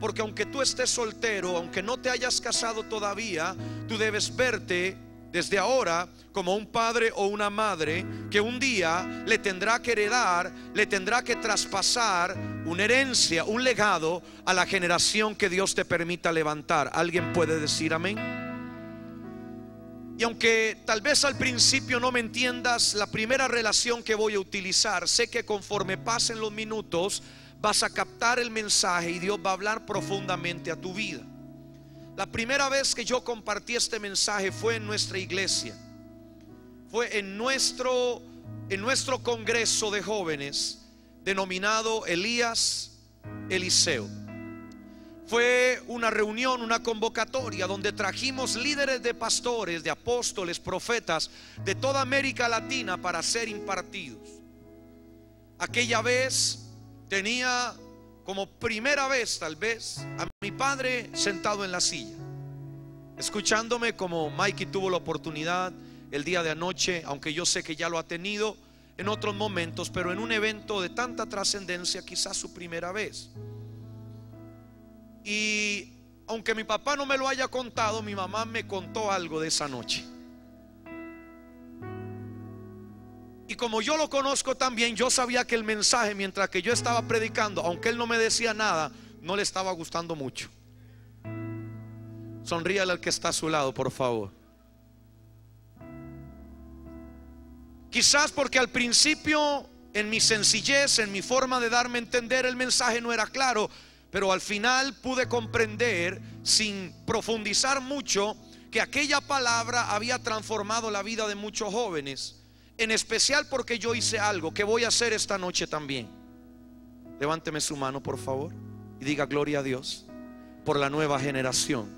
Porque aunque tú estés soltero, aunque no te hayas casado todavía, tú debes verte desde ahora como un padre o una madre que un día le tendrá que heredar, le tendrá que traspasar una herencia, un legado a la generación que Dios te permita levantar. ¿Alguien puede decir amén? Y aunque tal vez al principio no me entiendas la primera relación que voy a utilizar, sé que conforme pasen los minutos vas a captar el mensaje y Dios va a hablar profundamente a tu vida. La primera vez que yo compartí este mensaje fue en nuestra iglesia. Fue en nuestro congreso de jóvenes denominado Elías Eliseo. Fue una reunión, una convocatoria donde trajimos líderes de pastores, de apóstoles, profetas de toda América Latina para ser impartidos. Aquella vez tenía como primera vez tal vez a mi padre sentado en la silla, escuchándome, como Mikey tuvo la oportunidad el día de anoche, aunque yo sé que ya lo ha tenido en otros momentos, pero en un evento de tanta trascendencia, quizás su primera vez. Y aunque mi papá no me lo haya contado, mi mamá me contó algo de esa noche. Y como yo lo conozco también, yo sabía que el mensaje, mientras que yo estaba predicando, aunque él no me decía nada, no le estaba gustando mucho. Sonríale al que está a su lado, por favor. Quizás porque al principio, en mi sencillez, en mi forma de darme a entender, el mensaje no era claro, pero al final pude comprender, sin profundizar mucho, que aquella palabra había transformado la vida de muchos jóvenes. En especial porque yo hice algo que voy a hacer esta noche también. Levánteme su mano, por favor, y diga gloria a Dios por la nueva generación.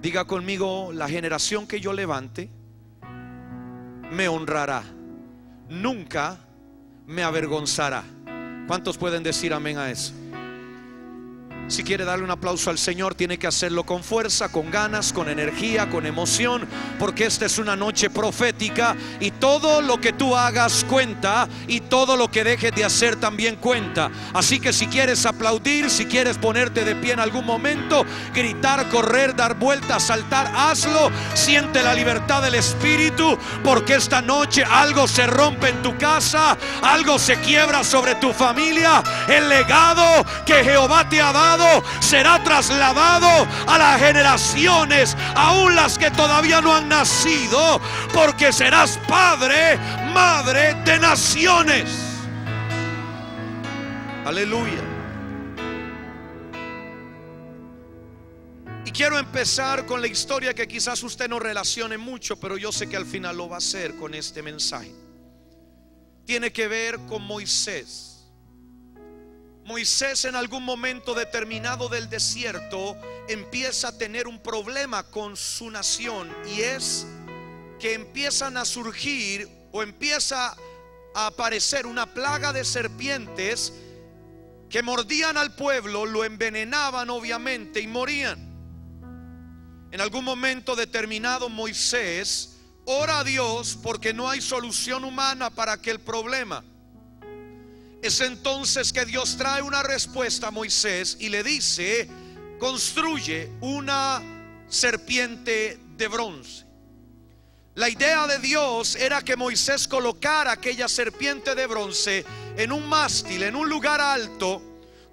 Diga conmigo: la generación que yo levante me honrará, nunca me avergonzará. ¿Cuántos pueden decir amén a eso? Si quiere darle un aplauso al Señor, tiene que hacerlo con fuerza, con ganas, con energía, con emoción, porque esta es una noche profética y todo lo que tú hagas cuenta, y todo lo que dejes de hacer también cuenta. Así que si quieres aplaudir, si quieres ponerte de pie en algún momento, gritar, correr, dar vueltas, saltar, hazlo. Siente la libertad del Espíritu, porque esta noche algo se rompe en tu casa, algo se quiebra sobre tu familia. El legado que Jehová te ha dado será trasladado a las generaciones, aún las que todavía no han nacido, porque serás padre, madre de naciones. Aleluya. Y quiero empezar con la historia que quizás usted no relacione mucho, pero yo sé que al final lo va a hacer con este mensaje. Tiene que ver con Moisés. Moisés, en algún momento determinado del desierto, empieza a tener un problema con su nación, y es que empiezan a surgir, o empieza a aparecer, una plaga de serpientes que mordían al pueblo, lo envenenaban obviamente y morían. En algún momento determinado, Moisés ora a Dios porque no hay solución humana para aquel problema. Es entonces que Dios trae una respuesta a Moisés y le dice: construye una serpiente de bronce. La idea de Dios era que Moisés colocara aquella serpiente de bronce en un mástil, en un lugar alto,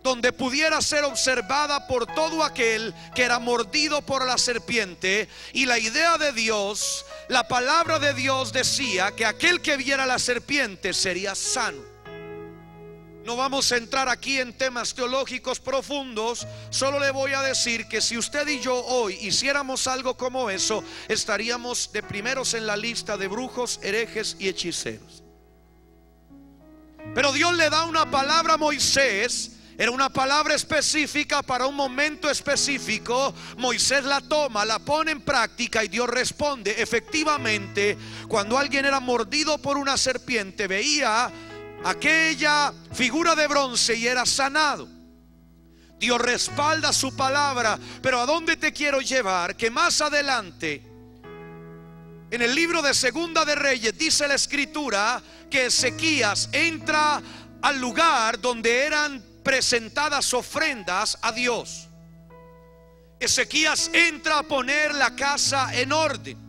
donde pudiera ser observada por todo aquel que era mordido por la serpiente. Y la idea de Dios, la palabra de Dios decía que aquel que viera la serpiente sería sano. No vamos a entrar aquí en temas teológicos profundos, solo le voy a decir que si usted y yo hoy hiciéramos algo como eso, estaríamos de primeros en la lista de brujos, herejes y hechiceros. Pero Dios le da una palabra a Moisés. Era una palabra específica para un momento específico. Moisés la toma, la pone en práctica y Dios responde. Efectivamente, cuando alguien era mordido por una serpiente, veía aquella figura de bronce y era sanado. Dios respalda su palabra. Pero ¿a dónde te quiero llevar? Que más adelante, en el libro de Segunda de Reyes, dice la escritura que Ezequías entra al lugar donde eran presentadas ofrendas a Dios. Ezequías entra a poner la casa en orden.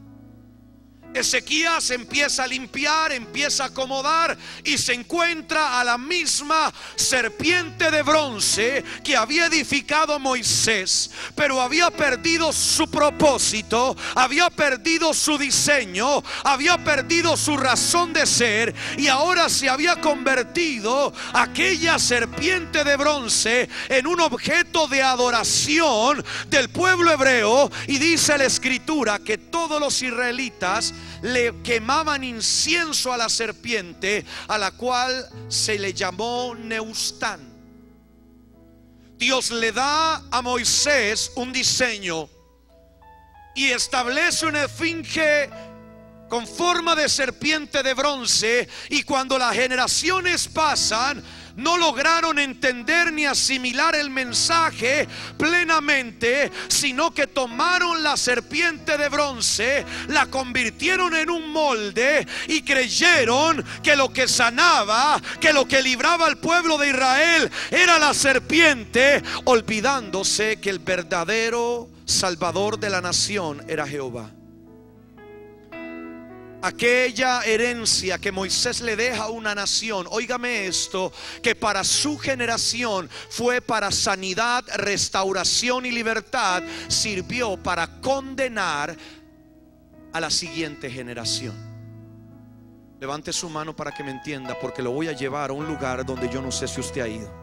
Ezequías empieza a limpiar, empieza a acomodar y se encuentra a la misma serpiente de bronce que había edificado Moisés, pero había perdido su propósito, había perdido su diseño, había perdido su razón de ser, y ahora se había convertido aquella serpiente de bronce en un objeto de adoración del pueblo hebreo. Y dice la escritura que todos los israelitas le quemaban incienso a la serpiente, a la cual se le llamó Neustán. Dios le da a Moisés un diseño y establece una esfinge con forma de serpiente de bronce, y cuando las generaciones pasan, no lograron entender ni asimilar el mensaje plenamente, sino que tomaron la serpiente de bronce, la convirtieron en un molde y creyeron que lo que sanaba, que lo que libraba al pueblo de Israel era la serpiente, olvidándose que el verdadero Salvador de la nación era Jehová. Aquella herencia que Moisés le deja a una nación, óigame esto, que para su generación fue para sanidad, restauración y libertad, sirvió para condenar a la siguiente generación. Levante su mano para que me entienda, porque lo voy a llevar a un lugar donde yo no sé si usted ha ido.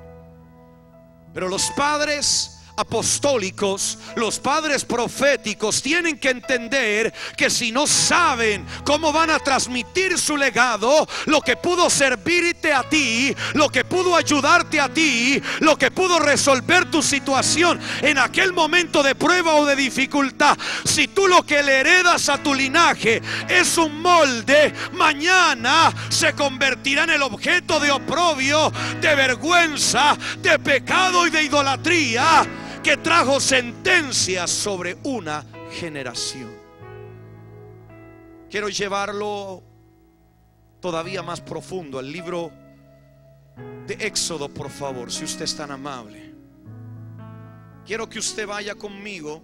Pero los padres apostólicos, los padres proféticos tienen que entender que si no saben cómo van a transmitir su legado, lo que pudo servirte a ti, lo que pudo ayudarte a ti, lo que pudo resolver tu situación en aquel momento de prueba o de dificultad, si tú lo que le heredas a tu linaje es un molde, mañana se convertirá en el objeto de oprobio, de vergüenza, de pecado y de idolatría, que trajo sentencias sobre una generación. Quiero llevarlo todavía más profundo al libro de Éxodo, por favor, si usted es tan amable. Quiero que usted vaya conmigo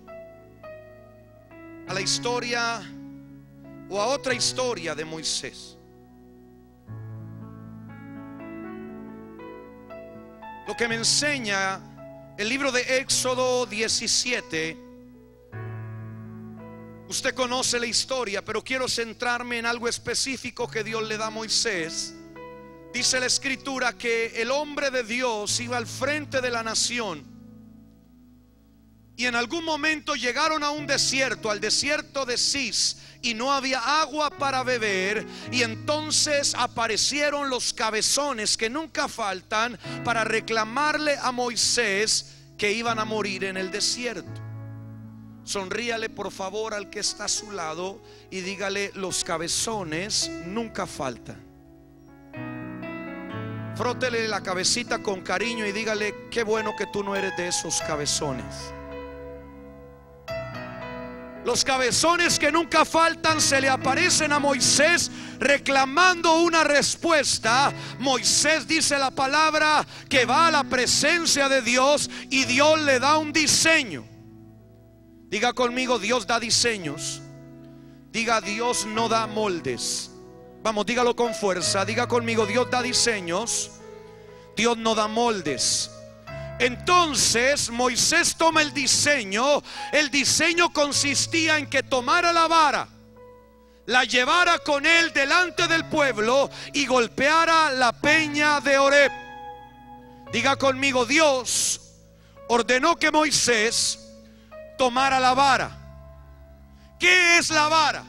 a la historia o a otra historia de Moisés. Lo que me enseña el libro de Éxodo 17. Usted conoce la historia, pero quiero centrarme en algo específico que Dios le da a Moisés. Dice la escritura que el hombre de Dios iba al frente de la nación, y en algún momento llegaron a un desierto, al desierto de Cis, y no había agua para beber. Y entonces aparecieron los cabezones que nunca faltan para reclamarle a Moisés que iban a morir en el desierto. Sonríale por favor al que está a su lado y dígale: los cabezones nunca faltan. Frótele la cabecita con cariño y dígale: qué bueno que tú no eres de esos cabezones. Los cabezones que nunca faltan se le aparecen a Moisés reclamando una respuesta. Moisés, dice la palabra, que va a la presencia de Dios y Dios le da un diseño. Diga conmigo: Dios da diseños. Diga: Dios no da moldes. Vamos, dígalo con fuerza. Diga conmigo: Dios da diseños, Dios no da moldes. Entonces Moisés toma el diseño. El diseño consistía en que tomara la vara, la llevara con él delante del pueblo y golpeara la peña de Horeb. Diga conmigo: Dios ordenó que Moisés tomara la vara. ¿Qué es la vara?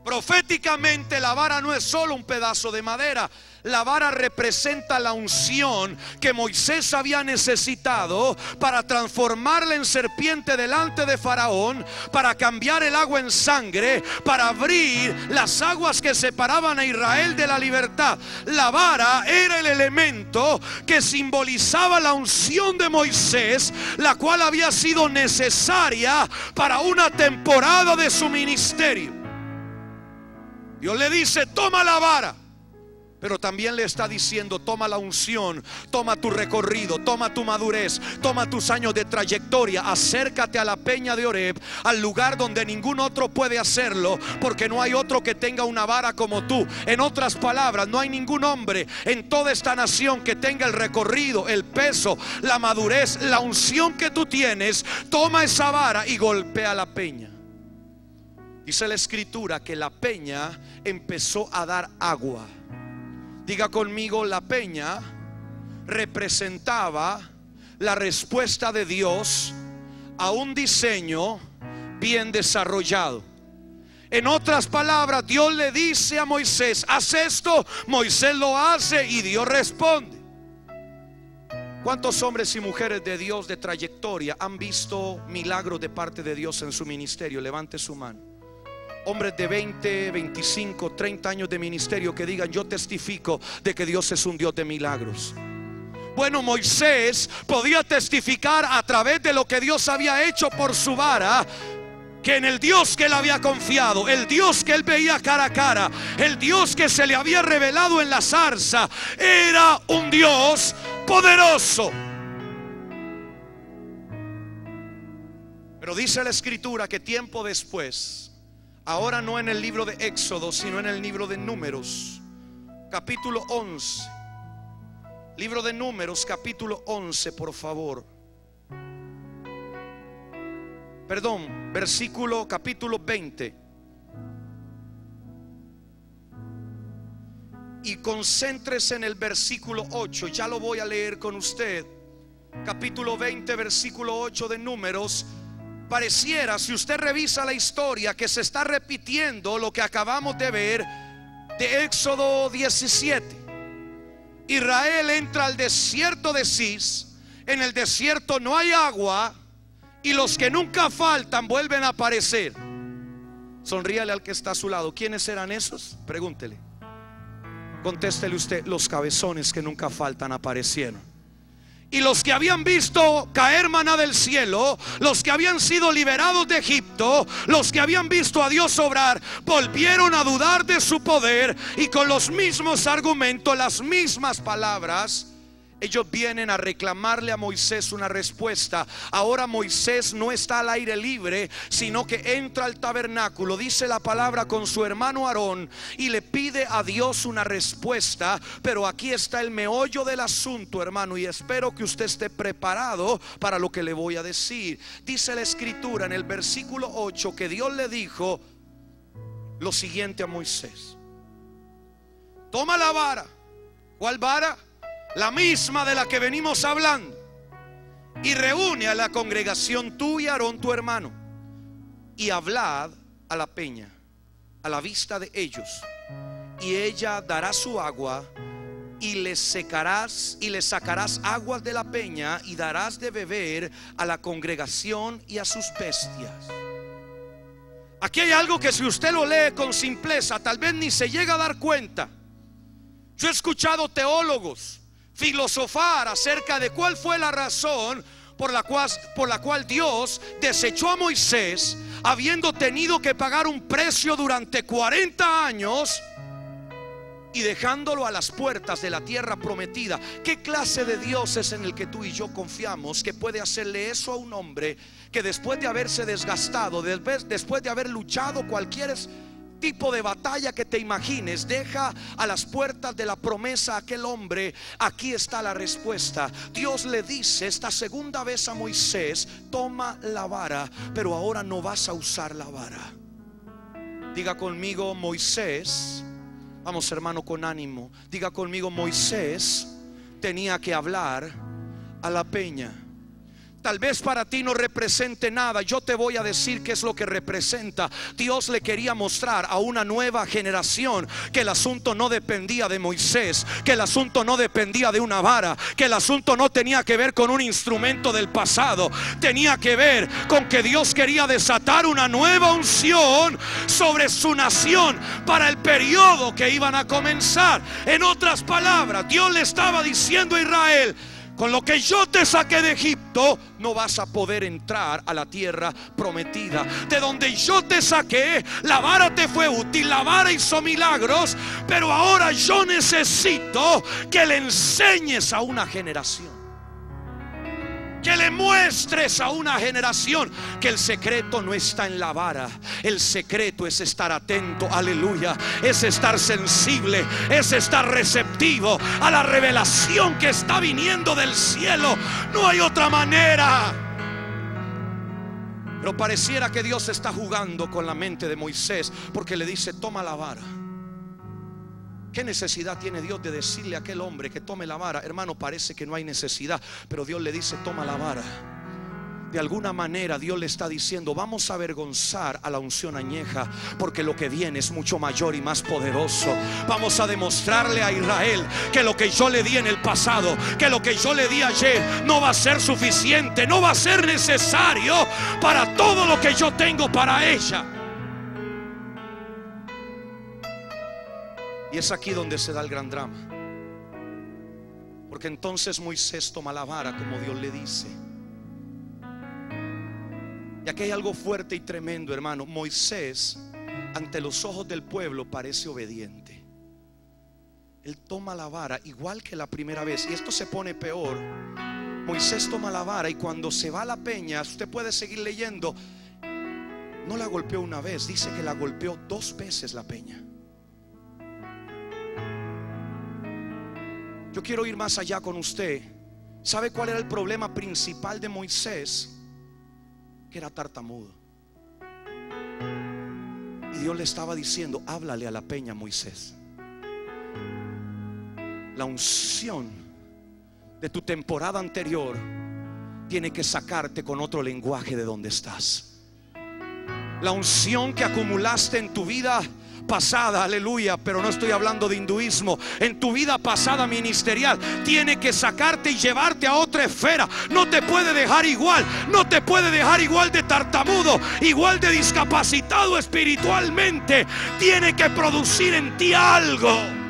Proféticamente, la vara no es solo un pedazo de madera. La vara representa la unción que Moisés había necesitado para transformarla en serpiente delante de Faraón, para cambiar el agua en sangre, para abrir las aguas que separaban a Israel de la libertad. La vara era el elemento que simbolizaba la unción de Moisés, la cual había sido necesaria para una temporada de su ministerio. Dios le dice: toma la vara. Pero también le está diciendo: toma la unción, toma tu recorrido, toma tu madurez, toma tus años de trayectoria, acércate a la peña de Oreb, al lugar donde ningún otro puede hacerlo, porque no hay otro que tenga una vara como tú. En otras palabras, no hay ningún hombre en toda esta nación que tenga el recorrido, el peso, la madurez, la unción que tú tienes. Toma esa vara y golpea la peña. Dice la escritura que la peña empezó a dar agua. Diga conmigo: la peña representaba la respuesta de Dios a un diseño bien desarrollado. En otras palabras, Dios le dice a Moisés: haz esto. Moisés lo hace y Dios responde. ¿Cuántos hombres y mujeres de Dios de trayectoria han visto milagros de parte de Dios en su ministerio? Levante su mano. Hombres de 20, 25, 30 años de ministerio que digan: yo testifico de que Dios es un Dios de milagros. Bueno, Moisés podía testificar a través de lo que Dios había hecho por su vara, que en el Dios que él había confiado, el Dios que él veía cara a cara, el Dios que se le había revelado en la zarza, era un Dios poderoso. Pero dice la escritura que tiempo después, ahora no en el libro de Éxodo, sino en el libro de Números, capítulo 11. Libro de Números, capítulo 11, por favor. Perdón, capítulo 20. Y concéntrese en el versículo 8. Ya lo voy a leer con usted. Capítulo 20, versículo 8 de Números. Pareciera, si usted revisa la historia, que se está repitiendo lo que acabamos de ver de Éxodo 17. Israel entra al desierto de Cis. En el desierto no hay agua, y los que nunca faltan vuelven a aparecer. Sonríale al que está a su lado. ¿Quiénes eran esos? Pregúntele. Contéstele usted: los cabezones que nunca faltan aparecieron. Y los que habían visto caer maná del cielo, los que habían sido liberados de Egipto, los que habían visto a Dios obrar, volvieron a dudar de su poder, y con los mismos argumentos, las mismas palabras, ellos vienen a reclamarle a Moisés una respuesta. Ahora Moisés no está al aire libre, sino que entra al tabernáculo, dice la palabra, con su hermano Aarón, y le pide a Dios una respuesta. Pero aquí está el meollo del asunto, hermano, y espero que usted esté preparado para lo que le voy a decir. Dice la escritura en el versículo 8 que Dios le dijo lo siguiente a Moisés: toma la vara. ¿Cuál vara? La misma de la que venimos hablando, y reúne a la congregación, tú y Aarón tu hermano, y hablad a la peña a la vista de ellos, y ella dará su agua, y les secarás y les sacarás aguas de la peña, y darás de beber a la congregación y a sus bestias. Aquí hay algo que, si usted lo lee con simpleza, tal vez ni se llega a dar cuenta. Yo he escuchado teólogos filosofar acerca de cuál fue la razón por la cual Dios desechó a Moisés, habiendo tenido que pagar un precio durante 40 años y dejándolo a las puertas de la tierra prometida. ¿Qué clase de Dios es en el que tú y yo confiamos, que puede hacerle eso a un hombre que después de haberse desgastado, después de haber luchado cualquier tipo de batalla que te imagines, deja a las puertas de la promesa a aquel hombre? Aquí está la respuesta. Dios le dice esta segunda vez a Moisés: toma la vara, pero ahora no vas a usar la vara. Diga conmigo: Moisés. Vamos, hermano, con ánimo. Diga conmigo: Moisés tenía que hablar a la peña. Tal vez para ti no represente nada. Yo te voy a decir qué es lo que representa. Dios le quería mostrar a una nueva generación que el asunto no dependía de Moisés, que el asunto no dependía de una vara, que el asunto no tenía que ver con un instrumento del pasado. Tenía que ver con que Dios quería desatar una nueva unción sobre su nación para el periodo que iban a comenzar. En otras palabras, Dios le estaba diciendo a Israel: con lo que yo te saqué de Egipto, no vas a poder entrar a la tierra prometida. De donde yo te saqué, la vara te fue útil, la vara hizo milagros, pero ahora yo necesito que le enseñes a una generación, que le muestres a una generación que el secreto no está en la vara. El secreto es estar atento, aleluya, es estar sensible, es estar receptivo a la revelación que está viniendo del cielo. No hay otra manera. Pero pareciera que Dios está jugando con la mente de Moisés, porque le dice: toma la vara. ¿Qué necesidad tiene Dios de decirle a aquel hombre que tome la vara? Hermano, parece que no hay necesidad, pero Dios le dice: toma la vara. De alguna manera Dios le está diciendo: vamos a avergonzar a la unción añeja, porque lo que viene es mucho mayor y más poderoso. Vamos a demostrarle a Israel que lo que yo le di en el pasado, que lo que yo le di ayer, no va a ser suficiente, no va a ser necesario para todo lo que yo tengo para ella. Y es aquí donde se da el gran drama, porque entonces Moisés toma la vara como Dios le dice. Y aquí hay algo fuerte y tremendo, hermano. Moisés, ante los ojos del pueblo, parece obediente. Él toma la vara igual que la primera vez. Y esto se pone peor. Moisés toma la vara y cuando se va a la peña, usted puede seguir leyendo, no la golpeó una vez, dice que la golpeó 2 veces la peña. Yo quiero ir más allá con usted. ¿Sabe cuál era el problema principal de Moisés? Que era tartamudo. Y Dios le estaba diciendo: háblale a la peña, Moisés. La unción de tu temporada anterior tiene que sacarte con otro lenguaje de donde estás. La unción que acumulaste en tu vida pasada, aleluya, pero no estoy hablando de hinduismo, en tu vida pasada ministerial, tiene que sacarte y llevarte a otra esfera. No te puede dejar igual, no te puede dejar igual de tartamudo, igual de discapacitado espiritualmente. Tiene que producir en ti algo.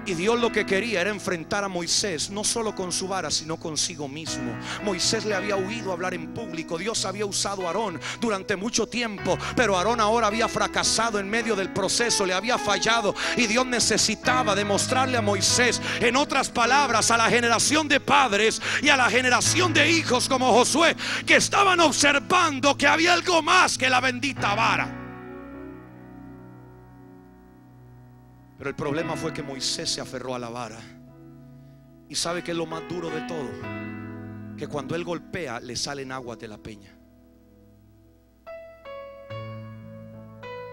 Y Dios lo que quería era enfrentar a Moisés, no solo con su vara, sino consigo mismo. Moisés le había huido a hablar en público. Dios había usado a Aarón durante mucho tiempo, pero Aarón ahora había fracasado en medio del proceso, le había fallado. Y Dios necesitaba demostrarle a Moisés, en otras palabras, a la generación de padres y a la generación de hijos como Josué, que estaban observando que había algo más que la bendita vara. Pero el problema fue que Moisés se aferró a la vara. Y sabe que es lo más duro de todo, que cuando él golpea le salen aguas de la peña.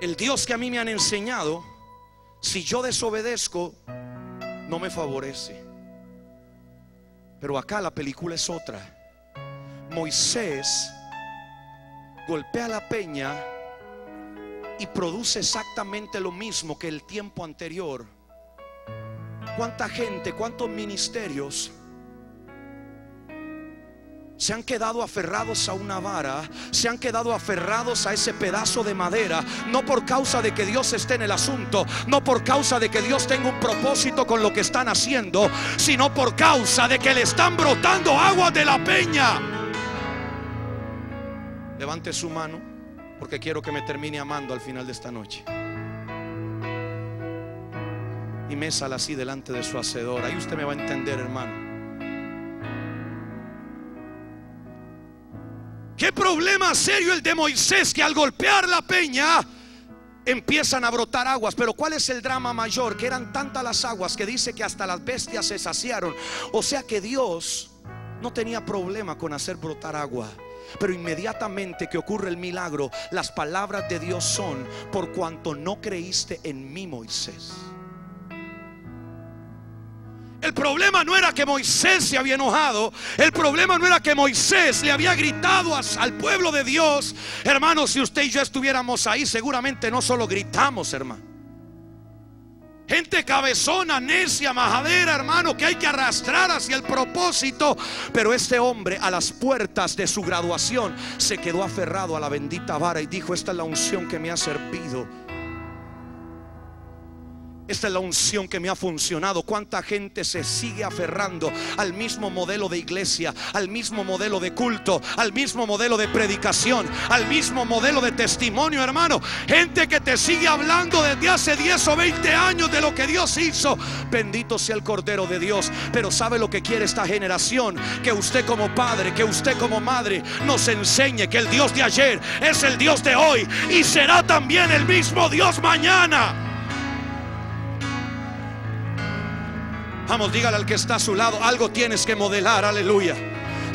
El Dios que a mí me han enseñado, si yo desobedezco, no me favorece. Pero acá la película es otra. Moisés golpea la peña y produce exactamente lo mismo que el tiempo anterior. ¿Cuánta gente, cuántos ministerios se han quedado aferrados a una vara, se han quedado aferrados a ese pedazo de madera? No por causa de que Dios esté en el asunto, no por causa de que Dios tenga un propósito con lo que están haciendo, sino por causa de que le están brotando aguas de la peña. Levante su mano, porque quiero que me termine amando al final de esta noche. Y mésala así delante de su hacedor. Ahí usted me va a entender, hermano. Qué problema serio el de Moisés, que al golpear la peña empiezan a brotar aguas. Pero ¿cuál es el drama mayor? Que eran tantas las aguas que dice que hasta las bestias se saciaron. O sea que Dios no tenía problema con hacer brotar agua. Pero inmediatamente que ocurre el milagro, las palabras de Dios son: por cuanto no creíste en mí, Moisés. El problema no era que Moisés se había enojado. El problema no era que Moisés le había gritado al pueblo de Dios. Hermanos, si usted y yo estuviéramos ahí, seguramente no solo gritamos, hermano. Gente cabezona, necia, majadera, hermano, que hay que arrastrar hacia el propósito. Pero este hombre, a las puertas de su graduación, se quedó aferrado a la bendita vara y dijo: esta es la unción que me ha servido. Esta es la unción que me ha funcionado. Cuánta gente se sigue aferrando al mismo modelo de iglesia, al mismo modelo de culto, al mismo modelo de predicación, al mismo modelo de testimonio, hermano. Gente que te sigue hablando desde hace 10 o 20 años de lo que Dios hizo. Bendito sea el Cordero de Dios. Pero ¿sabe lo que quiere esta generación? Que usted como padre, que usted como madre nos enseñe que el Dios de ayer es el Dios de hoy y será también el mismo Dios mañana. Vamos, dígale al que está a su lado: algo tienes que modelar, aleluya.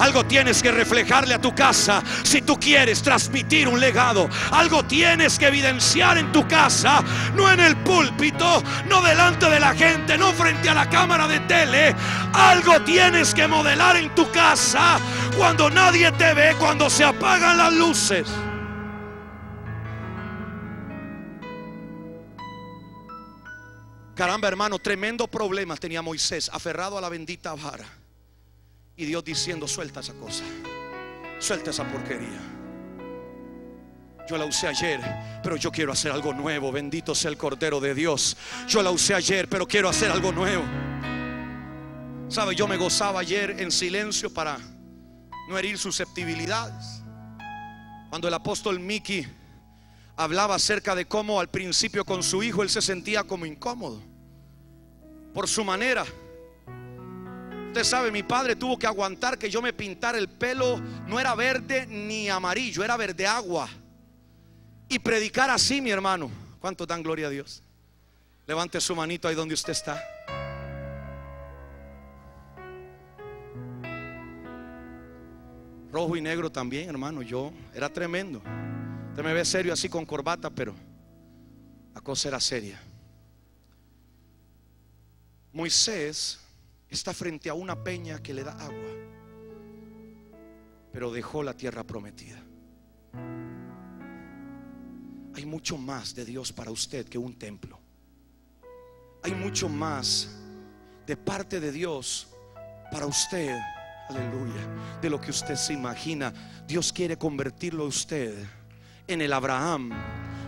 Algo tienes que reflejarle a tu casa si tú quieres transmitir un legado. Algo tienes que evidenciar en tu casa, no en el púlpito, no delante de la gente, no frente a la cámara de tele. Algo tienes que modelar en tu casa cuando nadie te ve, cuando se apagan las luces. Caramba, hermano, tremendo problema tenía Moisés, aferrado a la bendita vara. Y Dios diciendo: suelta esa cosa, suelta esa porquería. Yo la usé ayer, pero yo quiero hacer algo nuevo. Bendito sea el Cordero de Dios. Yo la usé ayer, pero quiero hacer algo nuevo. ¿Sabe? Yo me gozaba ayer en silencio para no herir susceptibilidades. Cuando el apóstol Mickey hablaba acerca de cómo al principio con su hijo él se sentía como incómodo por su manera. Usted sabe, mi padre tuvo que aguantar que yo me pintara el pelo. No era verde ni amarillo, era verde agua. Y predicar así, mi hermano. ¿Cuánto dan gloria a Dios? Levante su manito ahí donde usted está. Rojo y negro también, hermano. Yo era tremendo. Usted me ve serio así con corbata, pero la cosa era seria. Moisés está frente a una peña que le da agua, pero dejó la tierra prometida. Hay mucho más de Dios para usted que un templo. Hay mucho más de parte de Dios para usted, aleluya, de lo que usted se imagina. Dios quiere convertirlo a usted en el Abraham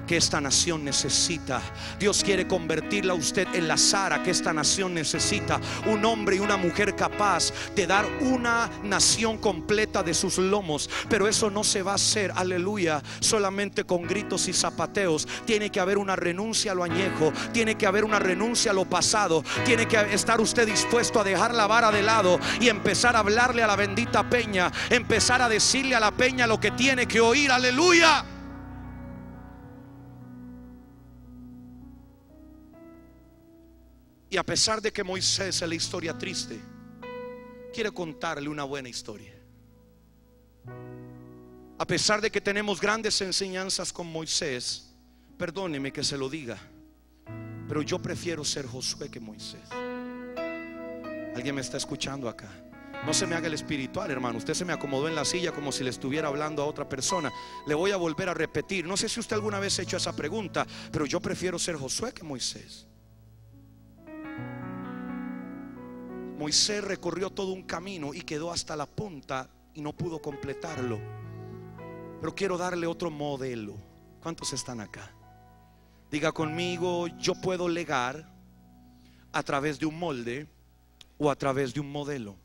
que esta nación necesita. Dios quiere convertirla a usted en la Sara que esta nación necesita. Un hombre y una mujer capaz de dar una nación completa de sus lomos. Pero eso no se va a hacer, aleluya, solamente con gritos y zapateos. Tiene que haber una renuncia a lo añejo. Tiene que haber una renuncia a lo pasado. Tiene que estar usted dispuesto a dejar la vara de lado y empezar a hablarle a la bendita peña. Empezar a decirle a la peña lo que tiene que oír, aleluya. Y a pesar de que Moisés es la historia triste, quiero contarle una buena historia. A pesar de que tenemos grandes enseñanzas con Moisés, perdóneme que se lo diga, pero yo prefiero ser Josué que Moisés. ¿Alguien me está escuchando acá? No se me haga el espiritual, hermano. Usted se me acomodó en la silla como si le estuviera hablando a otra persona. Le voy a volver a repetir. No sé si usted alguna vez ha hecho esa pregunta, pero yo prefiero ser Josué que Moisés. Moisés recorrió todo un camino y quedó hasta la punta y no pudo completarlo. Pero quiero darle otro modelo. ¿Cuántos están acá? Diga conmigo: yo puedo legar a través de un molde o a través de un modelo.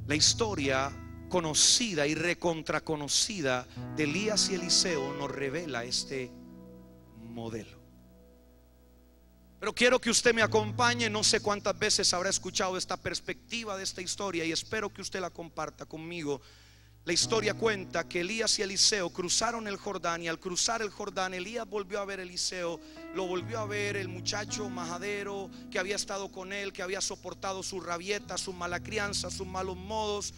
La historia conocida y recontraconocida de Elías y Eliseo nos revela este modelo. Pero quiero que usted me acompañe. No sé cuántas veces habrá escuchado esta perspectiva de esta historia y espero que usted la comparta conmigo. La historia cuenta que Elías y Eliseo cruzaron el Jordán, y al cruzar el Jordán, Elías volvió a ver a Eliseo. Lo volvió a ver el muchacho majadero que había estado con él, que había soportado sus rabietas, su mala crianza, sus malos modos.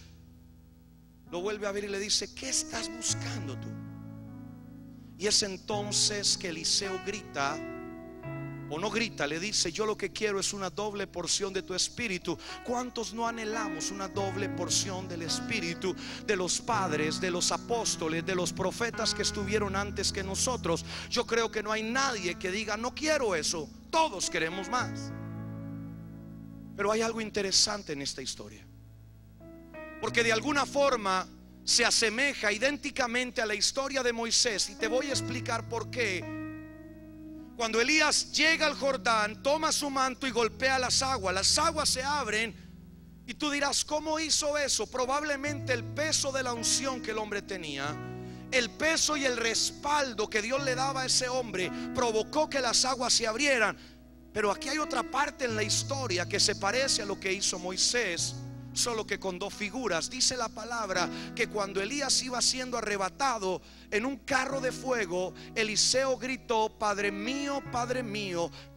Lo vuelve a ver y le dice: ¿qué estás buscando tú? Y es entonces que Eliseo grita, o no grita, le dice: yo lo que quiero es una doble porción de tu espíritu. ¿Cuántos no anhelamos una doble porción del espíritu de los padres, de los apóstoles, de los profetas que estuvieron antes que nosotros? Yo creo que no hay nadie que diga: no quiero eso. Todos queremos más. Pero hay algo interesante en esta historia, porque de alguna forma se asemeja idénticamente a la historia de Moisés, y te voy a explicar por qué. Cuando Elías llega al Jordán, toma su manto y golpea las aguas se abren. Y tú dirás, ¿cómo hizo eso? Probablemente el peso de la unción que el hombre tenía, el peso y el respaldo que Dios le daba a ese hombre, provocó que las aguas se abrieran. Pero aquí hay otra parte en la historia que se parece a lo que hizo Moisés, solo que con dos figuras. Dice la palabra que cuando Elías iba siendo arrebatado en un carro de fuego, Eliseo gritó: Padre mío,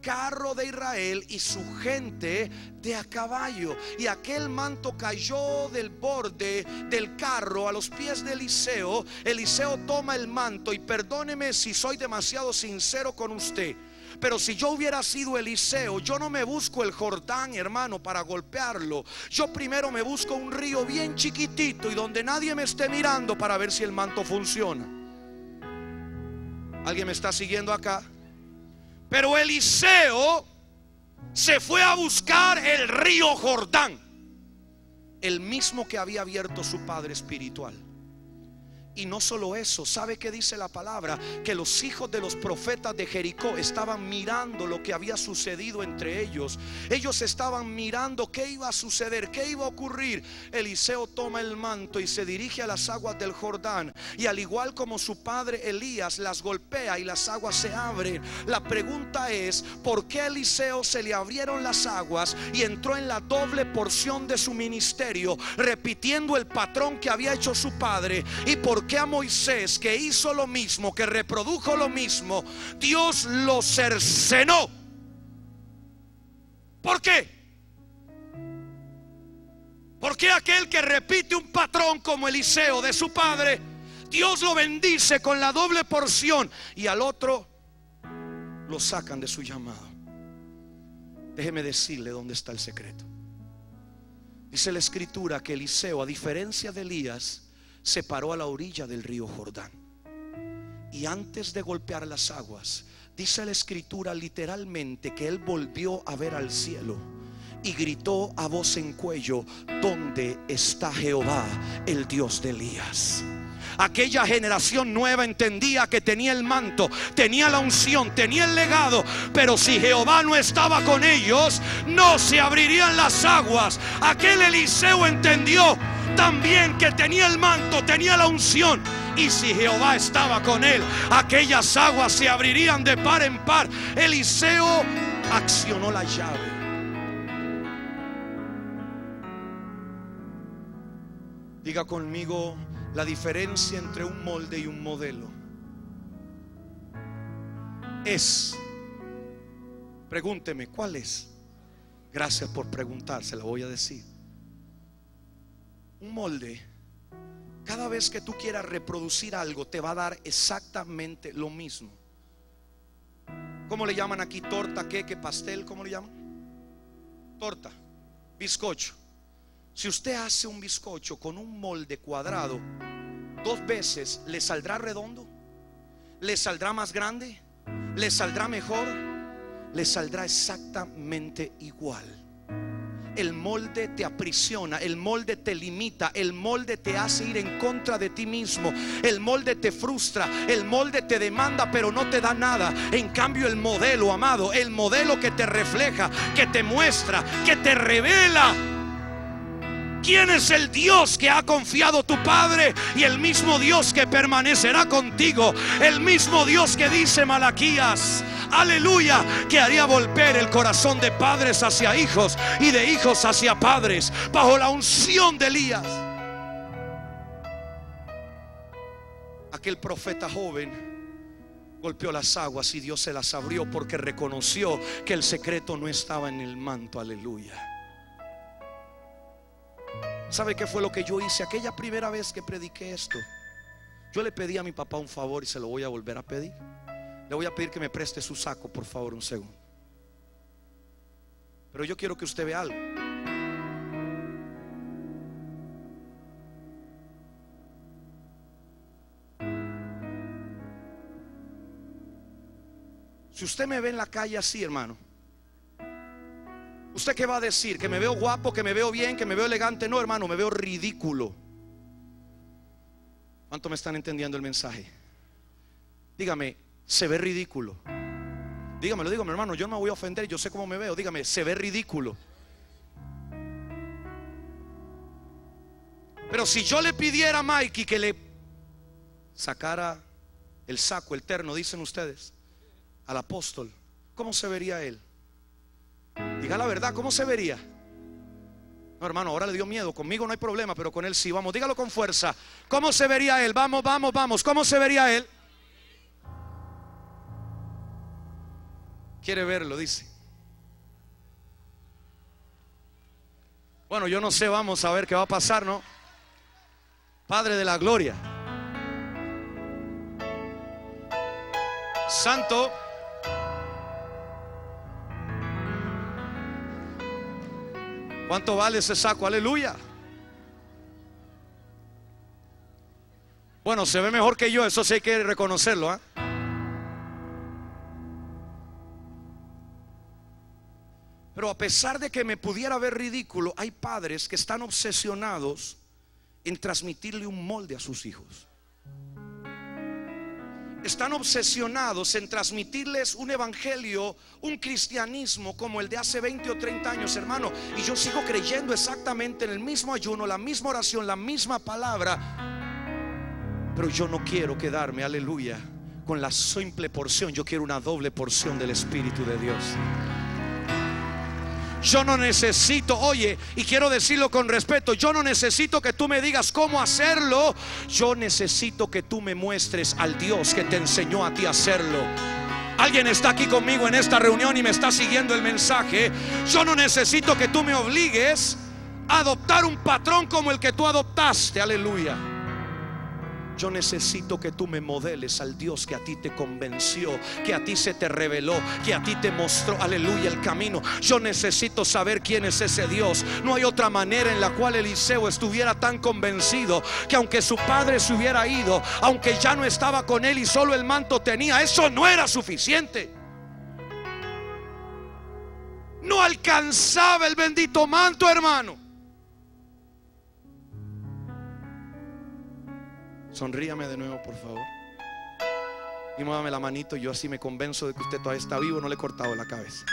carro de Israel y su gente de a caballo. Y aquel manto cayó del borde del carro a los pies de Eliseo. Eliseo toma el manto, y perdóneme si soy demasiado sincero con usted, pero si yo hubiera sido Eliseo, yo no me busco el Jordán, hermano, para golpearlo. Yo primero me busco un río bien chiquitito y donde nadie me esté mirando, para ver si el manto funciona. ¿Alguien me está siguiendo acá? Pero Eliseo se fue a buscar el río Jordán, el mismo que había abierto su padre espiritual. Y no solo eso, ¿sabe qué dice la palabra? Que los hijos de los profetas de Jericó estaban mirando lo que había sucedido entre ellos. Ellos estaban mirando qué iba a suceder, qué iba a ocurrir. Eliseo toma el manto y se dirige a las aguas del Jordán, y al igual como su padre Elías, las golpea y las aguas se abren. La pregunta es, ¿por qué a Eliseo se le abrieron las aguas y entró en la doble porción de su ministerio, repitiendo el patrón que había hecho su padre? ¿Y por qué a Moisés, que hizo lo mismo, que reprodujo lo mismo, Dios lo cercenó? ¿Por qué? ¿Por qué aquel que repite un patrón como Eliseo de su padre, Dios lo bendice con la doble porción, y al otro lo sacan de su llamado? Déjeme decirle dónde está el secreto. Dice la escritura que Eliseo, a diferencia de Elías, se paró a la orilla del río Jordán, y antes de golpear las aguas, dice la escritura literalmente que él volvió a ver al cielo y gritó a voz en cuello: ¿dónde está Jehová, el Dios de Elías? Aquella generación nueva entendía que tenía el manto, tenía la unción, tenía el legado, pero si Jehová no estaba con ellos, no se abrirían las aguas. Aquel Eliseo entendió también que tenía el manto, tenía la unción, y si Jehová estaba con él, aquellas aguas se abrirían de par en par. Eliseo accionó la llave. Diga conmigo: la diferencia entre un molde y un modelo es, pregúnteme, ¿cuál es? Gracias por preguntar, se la voy a decir. Un molde, cada vez que tú quieras reproducir algo, te va a dar exactamente lo mismo. ¿Cómo le llaman aquí? Torta, queque, pastel, ¿cómo le llaman? Torta, bizcocho. Si usted hace un bizcocho con un molde cuadrado, 2 veces, ¿le saldrá redondo? ¿Le saldrá más grande? ¿Le saldrá mejor? Le saldrá exactamente igual. El molde te aprisiona, el molde te limita, el molde te hace ir en contra de ti mismo, el molde te frustra, el molde te demanda pero no te da nada. En cambio el modelo, amado, el modelo que te refleja, que te muestra, que te revela quién es el Dios que ha confiado tu padre, y el mismo Dios que permanecerá contigo, el mismo Dios que dice Malaquías, aleluya, que haría volver el corazón de padres hacia hijos y de hijos hacia padres, bajo la unción de Elías. Aquel profeta joven golpeó las aguas y Dios se las abrió, porque reconoció que el secreto no estaba en el manto. Aleluya. ¿Sabe qué fue lo que yo hice aquella primera vez que prediqué esto? Yo le pedí a mi papá un favor y se lo voy a volver a pedir. Le voy a pedir que me preste su saco, por favor, un segundo. Pero yo quiero que usted vea algo. Si usted me ve en la calle así, hermano, ¿usted qué va a decir? ¿Que me veo guapo, que me veo bien, que me veo elegante? No, hermano, me veo ridículo. ¿Cuánto me están entendiendo el mensaje? Dígame, se ve ridículo. Dígamelo, dígame, hermano, yo no me voy a ofender, yo sé cómo me veo. Dígame, se ve ridículo. Pero si yo le pidiera a Mikey que le sacara el saco, el terno, dicen ustedes, al apóstol, ¿cómo se vería él? Diga la verdad, ¿cómo se vería? No, hermano, ahora le dio miedo. Conmigo no hay problema, pero con él sí. Vamos, dígalo con fuerza. ¿Cómo se vería él? Vamos, vamos, vamos. ¿Cómo se vería él? Quiere verlo, dice. Bueno, yo no sé, vamos a ver qué va a pasar, ¿no? Padre de la gloria, Santo. ¿Cuánto vale ese saco? Aleluya. Bueno, se ve mejor que yo, eso sí hay que reconocerlo, ¿eh? Pero a pesar de que me pudiera ver ridículo, hay padres que están obsesionados en transmitirle un molde a sus hijos. Están obsesionados en transmitirles un evangelio, un cristianismo como el de hace 20 o 30 años, hermano. Y yo sigo creyendo exactamente en el mismo ayuno, la misma oración, la misma palabra. Pero yo no quiero quedarme, aleluya, con la simple porción. Yo quiero una doble porción del Espíritu de Dios. Yo no necesito, oye, y quiero decirlo con respeto, yo no necesito que tú me digas cómo hacerlo. Yo necesito que tú me muestres al Dios que te enseñó a ti a hacerlo. Alguien está aquí conmigo en esta reunión y me está siguiendo el mensaje. Yo no necesito que tú me obligues a adoptar un patrón como el que tú adoptaste, aleluya. Yo necesito que tú me modeles al Dios que a ti te convenció, que a ti se te reveló, que a ti te mostró, aleluya, el camino. Yo necesito saber quién es ese Dios. No hay otra manera en la cual Eliseo estuviera tan convencido que aunque su padre se hubiera ido, aunque ya no estaba con él y solo el manto tenía, eso no era suficiente. No alcanzaba el bendito manto, hermano. Sonríame de nuevo, por favor. Y muévame la manito. Yo así me convenzo de que usted todavía está vivo. No le he cortado la cabeza.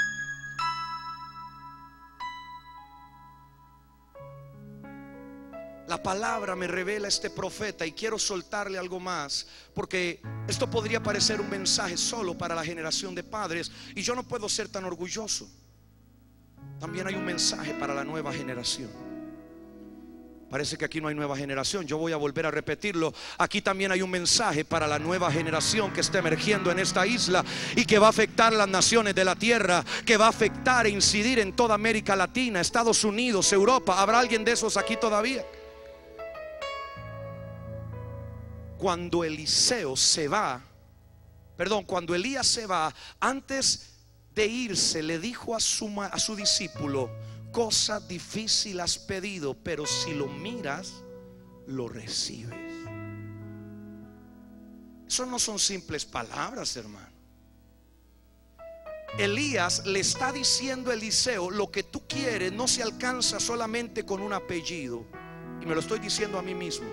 La palabra me revela este profeta. Y quiero soltarle algo más, porque esto podría parecer un mensaje solo para la generación de padres, y yo no puedo ser tan orgulloso. También hay un mensaje para la nueva generación. Parece que aquí no hay nueva generación. Yo voy a volver a repetirlo. Aquí también hay un mensaje para la nueva generación que está emergiendo en esta isla y que va a afectar las naciones de la tierra, que va a afectar e incidir en toda América Latina, Estados Unidos, Europa. ¿Habrá alguien de esos aquí todavía? Cuando Eliseo se va, cuando Elías se va, antes de irse le dijo a su discípulo: cosa difícil has pedido, pero si lo miras, lo recibes. Eso no son simples palabras, hermano. Elías le está diciendo a Eliseo: lo que tú quieres no se alcanza solamente con un apellido. Y me lo estoy diciendo a mí mismo.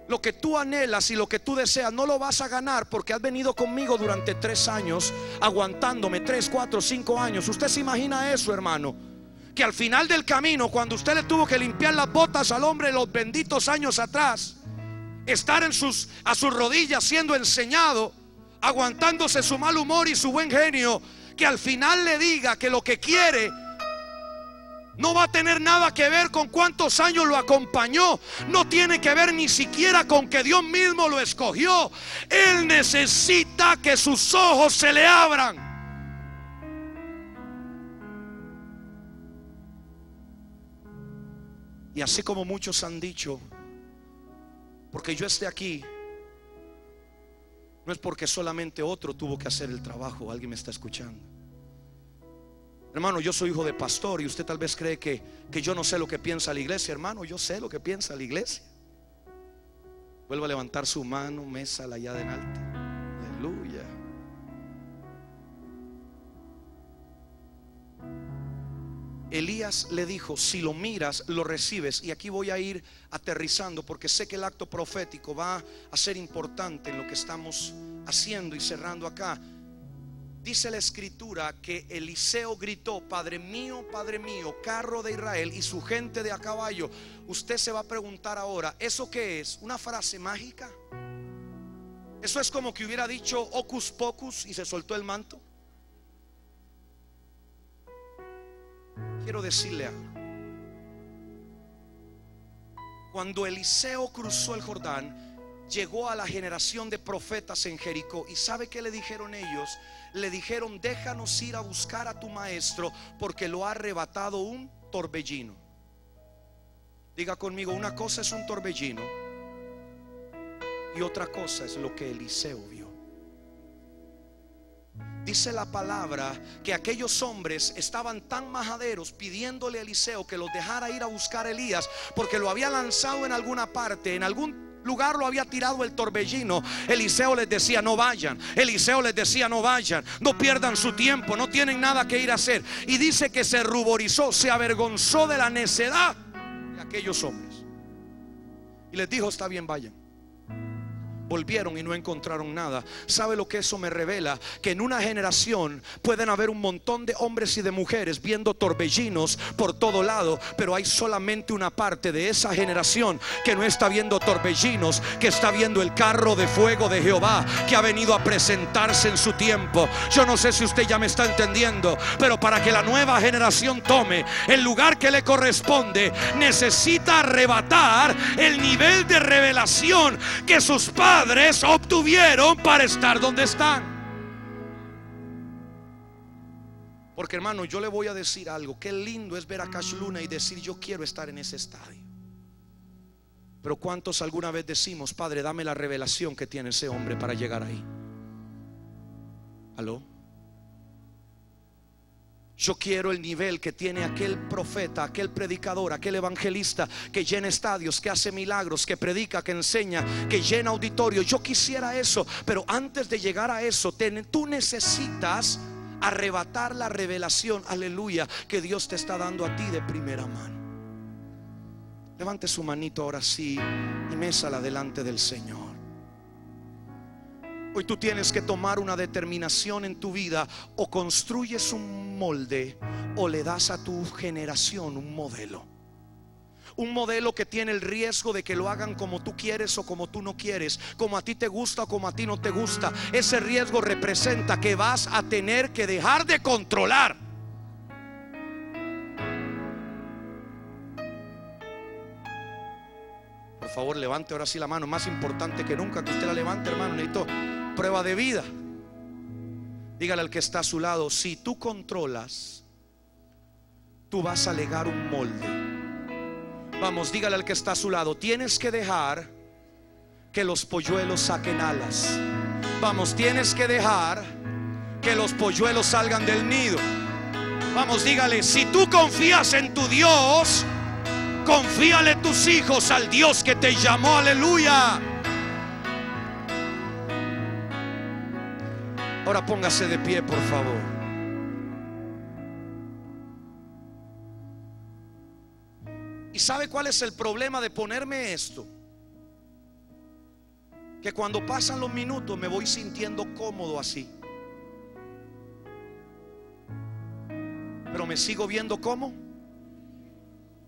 Lo que tú anhelas y lo que tú deseas no lo vas a ganar porque has venido conmigo durante 3 años, aguantándome 3, 4, 5 años. Usted se imagina eso, hermano, que al final del camino, cuando usted le tuvo que limpiar las botas al hombre los benditos años atrás, estar a sus rodillas siendo enseñado, aguantándose su mal humor y su buen genio, que al final le diga que lo que quiere no va a tener nada que ver con cuántos años lo acompañó. No tiene que ver ni siquiera con que Dios mismo lo escogió. Él necesita que sus ojos se le abran. Y así como muchos han dicho, porque yo esté aquí, no es porque solamente otro tuvo que hacer el trabajo. Alguien me está escuchando. Hermano, yo soy hijo de pastor y usted tal vez cree que yo no sé lo que piensa la iglesia. Hermano, yo sé lo que piensa la iglesia. Vuelva a levantar su mano, mésala allá adelante. Aleluya. Elías le dijo: si lo miras, lo recibes. Y aquí voy a ir aterrizando, porque sé que el acto profético va a ser importante en lo que estamos haciendo y cerrando acá. Dice la escritura que Eliseo gritó: Padre mío, carro de Israel y su gente de a caballo. Usted se va a preguntar ahora, ¿eso qué es? ¿Una frase mágica? Eso es como que hubiera dicho hocus pocus y se soltó el manto. Quiero decirle algo. Cuando Eliseo cruzó el Jordán, llegó a la generación de profetas en Jericó. ¿Y sabe qué le dijeron ellos? Le dijeron: déjanos ir a buscar a tu maestro, porque lo ha arrebatado un torbellino. Diga conmigo: una cosa es un torbellino y otra cosa es lo que Eliseo vio. Dice la palabra que aquellos hombres estaban tan majaderos pidiéndole a Eliseo que los dejara ir a buscar a Elías, porque lo había lanzado en alguna parte, en algún lugar lo había tirado el torbellino. Eliseo les decía: no vayan. Eliseo les decía: no vayan, no pierdan su tiempo, no tienen nada que ir a hacer. Y dice que se ruborizó, se avergonzó de la necedad de aquellos hombres y les dijo: está bien, vayan. Volvieron y no encontraron nada. ¿Sabe lo que eso me revela? Que en una generación pueden haber un montón de hombres y de mujeres viendo torbellinos por todo lado, pero hay solamente una parte de esa generación que no está viendo torbellinos, que está viendo el carro de fuego de Jehová, que ha venido a presentarse en su tiempo. Yo no sé si usted ya me está entendiendo, pero para que la nueva generación tome el lugar que le corresponde, necesita arrebatar el nivel de revelación que sus padres obtuvieron para estar donde están. Porque, hermano, yo le voy a decir algo: qué lindo es ver a Cash Luna y decir: yo quiero estar en ese estadio. Pero ¿cuántos alguna vez decimos: Padre, dame la revelación que tiene ese hombre para llegar ahí? ¿Aló? Yo quiero el nivel que tiene aquel profeta, aquel predicador, aquel evangelista que llena estadios, que hace milagros, que predica, que enseña, que llena auditorios. Yo quisiera eso, pero antes de llegar a eso, tú necesitas arrebatar la revelación, aleluya, que Dios te está dando a ti de primera mano. Levante su manito ahora sí y mésala delante del Señor. Hoy tú tienes que tomar una determinación en tu vida: o construyes un molde o le das a tu generación un modelo. Un modelo que tiene el riesgo de que lo hagan como tú quieres o como tú no quieres, como a ti te gusta o como a ti no te gusta. Ese riesgo representa que vas a tener que dejar de controlar. Por favor, levante ahora sí la mano. Más importante que nunca que usted la levante, hermano. Necesito prueba de vida. Dígale al que está a su lado: si tú controlas, tú vas a legar un molde. Vamos, dígale al que está a su lado: tienes que dejar que los polluelos saquen alas. Vamos, tienes que dejar que los polluelos salgan del nido. Vamos, dígale: si tú confías en tu Dios, confíale tus hijos al Dios que te llamó. Aleluya. Ahora póngase de pie, por favor. ¿Y sabe cuál es el problema de ponerme esto? Que cuando pasan los minutos me voy sintiendo cómodo así, pero me sigo viendo como,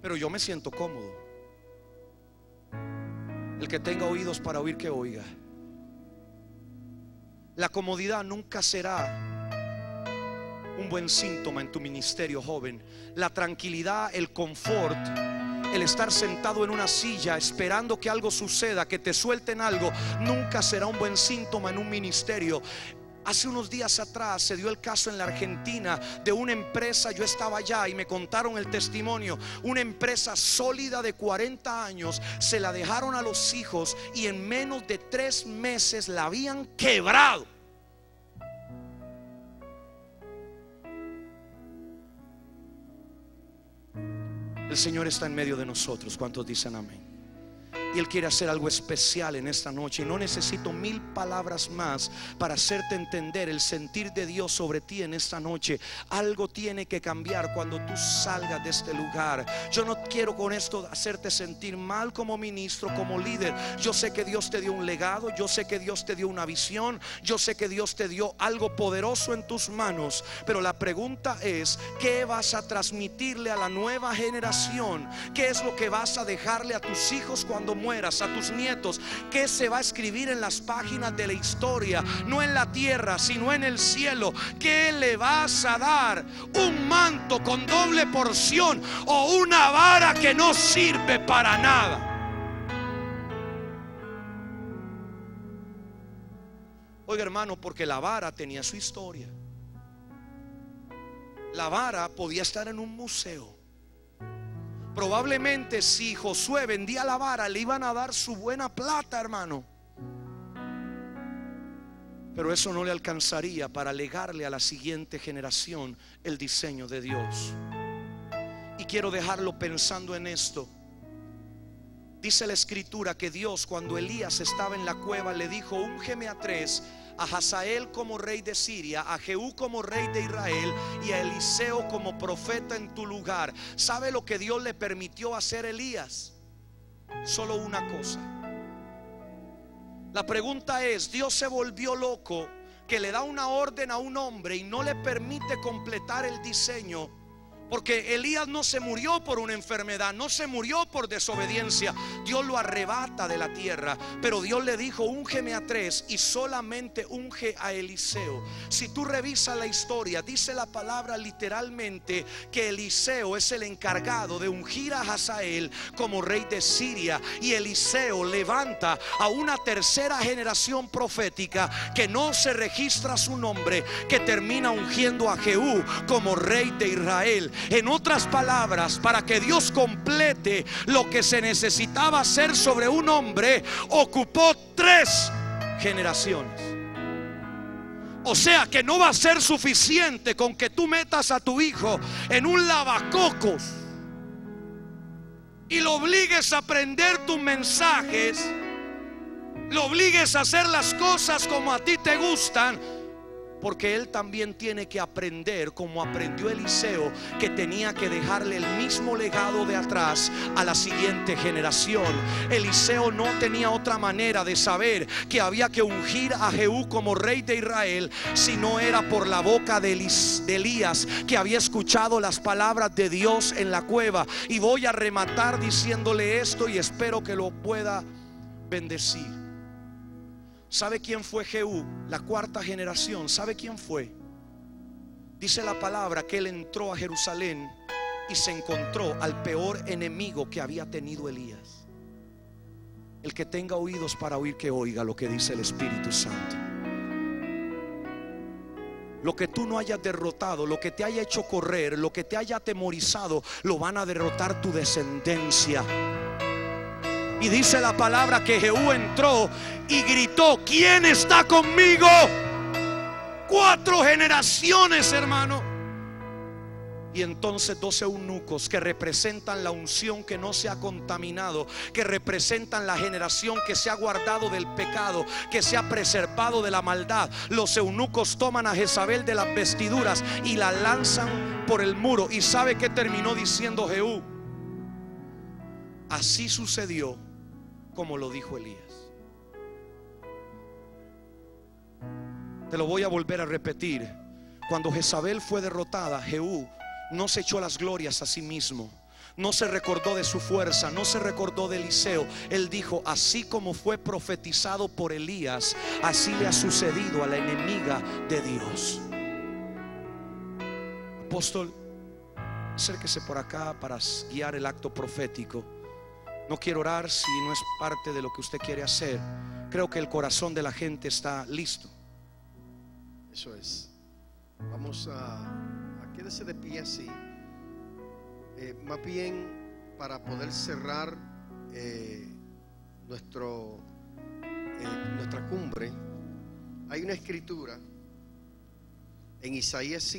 pero yo me siento cómodo. El que tenga oídos para oír, que oiga. La comodidad nunca será un buen síntoma en tu ministerio, joven. La tranquilidad, el confort, el estar sentado en una silla esperando que algo suceda, que te suelten algo, nunca será un buen síntoma en un ministerio. Hace unos días atrás se dio el caso en la Argentina de una empresa. Yo estaba allá y me contaron el testimonio. Una empresa sólida de 40 años, se la dejaron a los hijos y en menos de 3 meses la habían quebrado. El Señor está en medio de nosotros. ¿Cuántos dicen amén? Y Él quiere hacer algo especial en esta noche. Y no necesito 1000 palabras más para hacerte entender el sentir de Dios sobre ti en esta noche. Algo tiene que cambiar cuando tú salgas de este lugar. Yo no quiero con esto hacerte sentir mal como ministro, como líder. Yo sé que Dios te dio un legado. Yo sé que Dios te dio una visión. Yo sé que Dios te dio algo poderoso en tus manos. Pero la pregunta es: ¿qué vas a transmitirle a la nueva generación? ¿Qué es lo que vas a dejarle a tus hijos cuando mueras, a tus nietos? ¿Qué se va a escribir en las páginas de la historia? No en la tierra, sino en el cielo. ¿Qué le vas a dar? ¿Un manto con doble porción o una vara que no sirve para nada? Oiga, hermano, porque la vara tenía su historia. La vara podía estar en un museo. Probablemente si Josué vendía la vara, le iban a dar su buena plata, hermano. Pero eso no le alcanzaría para legarle a la siguiente generación el diseño de Dios. Y quiero dejarlo pensando en esto. Dice la escritura que Dios, cuando Elías estaba en la cueva, le dijo: úngeme a 3, a Hazael como rey de Siria, a Jehú como rey de Israel y a Eliseo como profeta en tu lugar. ¿Sabe lo que Dios le permitió hacer a Elías? Solo una cosa. La pregunta es: Dios se volvió loco que le da una orden a un hombre y no le permite completar el diseño. Porque Elías no se murió por una enfermedad, no se murió por desobediencia. Dios lo arrebata de la tierra, pero Dios le dijo: úngeme a 3, y solamente unge a Eliseo. Si tú revisas la historia, dice la palabra literalmente que Eliseo es el encargado de ungir a Hazael como rey de Siria. Y Eliseo levanta a una tercera generación profética que no se registra su nombre, que termina ungiendo a Jehú como rey de Israel. En otras palabras, para que Dios complete lo que se necesitaba hacer sobre un hombre, ocupó 3 generaciones. O sea que no va a ser suficiente con que tú metas a tu hijo en un lavacocos y lo obligues a aprender tus mensajes, lo obligues a hacer las cosas como a ti te gustan. Porque él también tiene que aprender, como aprendió Eliseo, que tenía que dejarle el mismo legado de atrás a la siguiente generación. Eliseo no tenía otra manera de saber que había que ungir a Jehú como rey de Israel, si no era por la boca de Elías, que había escuchado las palabras de Dios en la cueva. Y voy a rematar diciéndole esto, y espero que lo pueda bendecir. ¿Sabe quién fue Jehú? La 4ª generación. ¿Sabe quién fue? Dice la palabra que él entró a Jerusalén y se encontró al peor enemigo que había tenido Elías. El que tenga oídos para oír, que oiga lo que dice el Espíritu Santo. Lo que tú no hayas derrotado, lo que te haya hecho correr, lo que te haya atemorizado, lo van a derrotar tu descendencia. Y dice la palabra que Jehú entró y gritó: ¿quién está conmigo? 4 generaciones, hermano. Y entonces 12 eunucos que representan la unción que no se ha contaminado, que representan la generación que se ha guardado del pecado, que se ha preservado de la maldad. Los eunucos toman a Jezabel de las vestiduras y la lanzan por el muro. ¿Y sabe qué terminó diciendo Jehú? Así sucedió como lo dijo Elías. Te lo voy a volver a repetir. Cuando Jezabel fue derrotada, Jehú no se echó las glorias a sí mismo, no se recordó de su fuerza, no se recordó de Eliseo. Él dijo: así como fue profetizado por Elías, así le ha sucedido a la enemiga de Dios. Apóstol, acérquese por acá para guiar el acto profético. No quiero orar si no es parte de lo que usted quiere hacer. Creo que el corazón de la gente está listo. Eso es. Vamos a quédese de pie así. Más bien para poder cerrar nuestra cumbre. Hay una escritura en Isaías 5.